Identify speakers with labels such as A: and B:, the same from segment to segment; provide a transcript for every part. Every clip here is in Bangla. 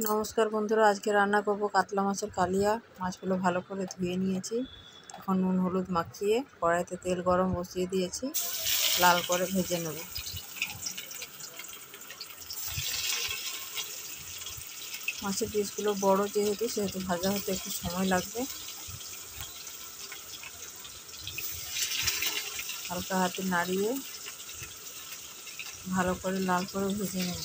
A: নমস্কার বন্ধুরা, আজকে রান্না করব কাতলা মাছের কালিয়া। মাছগুলো ভালো করে ধুয়ে নিয়েছি। এখন নুন হলুদ মাখিয়ে কড়াইতে তেল গরম বসিয়ে দিয়েছি, লাল করে ভেজে নেব। মাছের পিসগুলো বড় সেহেতু ভাজা হতে একটু সময় লাগবে। হালকা হাতে নাড়িয়ে ভালো করে লাল করে ভেজে নেব।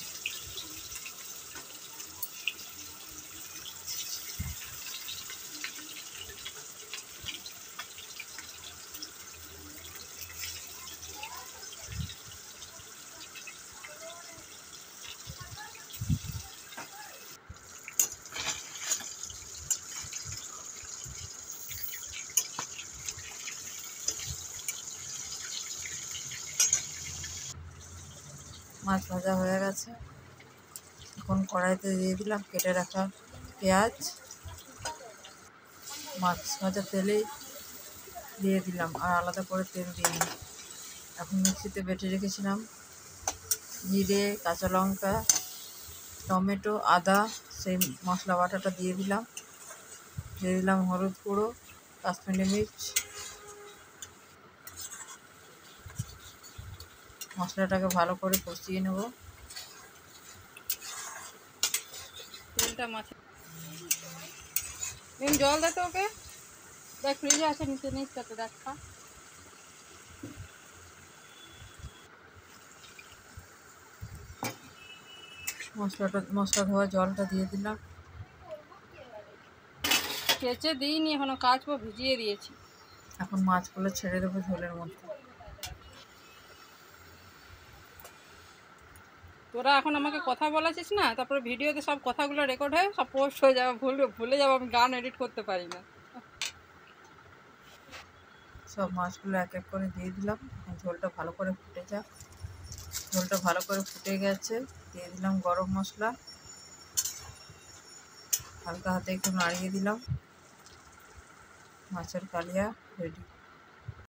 A: মাছ ভাজা হয়ে গেছে। এখন কড়াইতে দিয়ে দিলাম কেটে রাখা পেঁয়াজ। মাছ ভাজা তেলেই দিয়ে দিলাম, আর আলাদা করে তেল দিইনি। এখন মিক্সিতে বেটে রেখেছিলাম জিরে, কাঁচা লঙ্কা, টমেটো, আদা, সেই মশলা বাটাটা দিয়ে দিলাম। হলুদ গুঁড়ো, কাশ্মীরি মির্চ। মশলাটাকে ভালো করে কষিয়ে নেব।
B: তেলটা মাছে জল দে তো, ওকে দেখ ফ্রিজে আছে নিচে নিচটাতে দেখা।
A: মশলা ধোয়া জলটা দিয়ে দিলাম।
B: কেচে দিইনি এখনো, কাচবো, ভিজিয়ে দিয়েছি।
A: এখন মাছগুলো ছেড়ে দেবো ঝোলের মধ্যে।
B: তোরা এখন আমাকে কথা বলাছিস না, তারপরে ভিডিওতে সব কথাগুলো রেকর্ড হয়ে সব পোস্ট হয়ে যাবে, ভুলে যাবো, আমি গান এডিট করতে পারি না।
A: সব মাছগুলো এক এক করে দিয়ে দিলাম। ঝোলটা ভালো করে ফুটে যাক। ঝোলটা ভালো করে ফুটে গেছে, দিয়ে দিলাম গরম মশলা। হালকা হাতে একটু নাড়িয়ে দিলাম। মাছের কালিয়া রেডি।